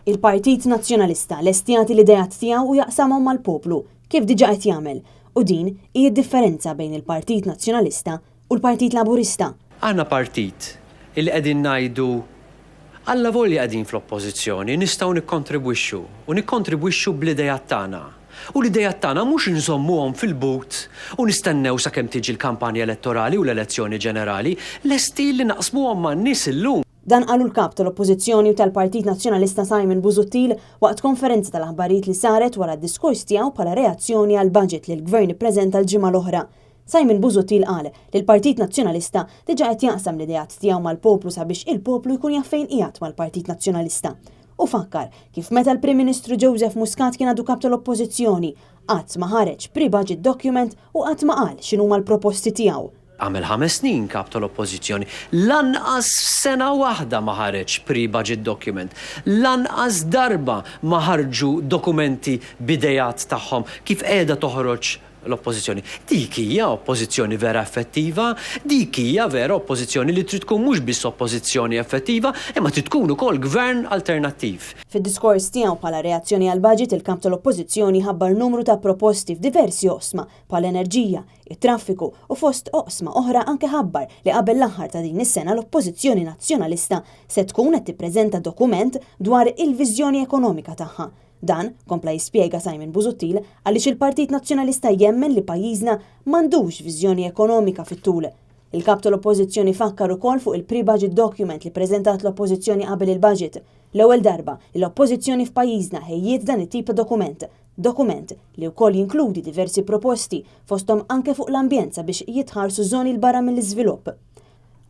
Il-Partit Nazzjonalista lestjati l-idejat tiegħu u jaqsamhom mal-poplu kif diġà qed jagħmel u din hija d-differenza bejn il-Partit Nazzjonalista u l-Partit Laburista. Għandna partit il qegħdin ngħidu alla volja qegħdin fl-oppożizzjoni nistgħu nikkontribwixxu u nikkontribwixxu bl-idejat tagħna. U l-idejat tagħna mhux inżommuhom fil-but u nistennew sakemm tiġi l-kampanja elettorali u l-elezzjoni ġenerali lesti li naqsmuhom man-nies illum. Dan qalu l-kap tal-Oppożizzjoni u tal-Partit Nazzjonalista Simon Busuttil waqt konferenza tal-aħbarijiet li saret wara d-diskors tiegħu bħala reazzjoni għal budget li l-Gvern ippreżenta l-ġimgħa l-oħra. Simon Busuttil qal li l-Partit Nazzjonalista diġà qed jaqsam l-idejat tiegħu mal-poplu sabiex il-poplu jkun jaf fejn qiegħed mal-Partit Nazzjonalista. U fakkar kif meta l-Prim Ministru Joseph Muscat kien għadu kap tal-Oppożizzjoni qatt ma ħareġ pre-budget document u qatt ma qal x'inhuma l-proposti tiegħu. Għamel 5 snin kap tal-oppożizzjoni. Lanqas sena waħda ma ħareġ pre-budget document. Lanqas darba ma ħarġu dokumenti bidejat tagħhom kif qiegħda toħroġ l-oppożizzjoni. Dik hija oppożizzjoni vera effettiva, dik hija vera oppożizzjoni li trid tkun mhux biss oppożizzjoni effettiva, imma trid tkun ukoll gvern alternattiv. Fid-diskors tiegħu bħala reazzjoni għal budget il-kamp tal-Oppożizzjoni ħabbar numru ta' proposti f'diversi oqsma bħal enerġija, it-traffiku u fost oqsma oħra anke ħabbar li qabel l-aħħar ta' din is-sena l-Oppożizzjoni Nazzjonalista se tkun qed tippreżenta dokument dwar il-viżjoni ekonomika tagħha. Dan, kompla jispjega Simon Busuttil, għaliex il-Partit Nazzjonalista jemmen li pajjiżna m'għandux viżjoni ekonomika fit-tul. Il-kap tal-Oppożizzjoni fakkar ukoll fuq il-pre-budget document li preżentat l-Oppożizzjoni qabel il-budget. L-ewwel darba l-Oppożizzjoni f'pajjiżna ħejjiet dan it-tip ta' dokument li wkoll jinkludi diversi proposti fosthom anke fuq l-ambjent sabiex jitħarsu żoni l-barra mill-iżvilupp.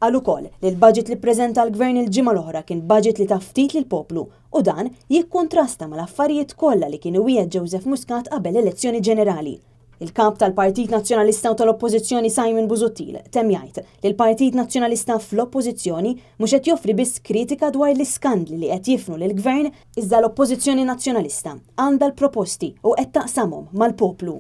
Qal ukoll li l-budget li ppreżenta l-Gvern il-ġimgħa l-oħra kien budget li ta' ftit lill-poplu u dan jikkontrasta mal-affarijiet kollha li kienu wieħed Joseph Muscat qabel l-elezzjoni ġenerali. Il-kap tal-Partit Nazzjonalista u tal-Oppożizzjoni Simon Busuttil temm jgħid li l-Partit Nazzjonalista fl-Oppożizzjoni mhux qed joffri biss kritika dwar l-iskandli li qed jifnu lill-Gvern iżda l-Oppożizzjoni Nazzjonalista għandha l-proposti u qed taqsamhom mal-poplu.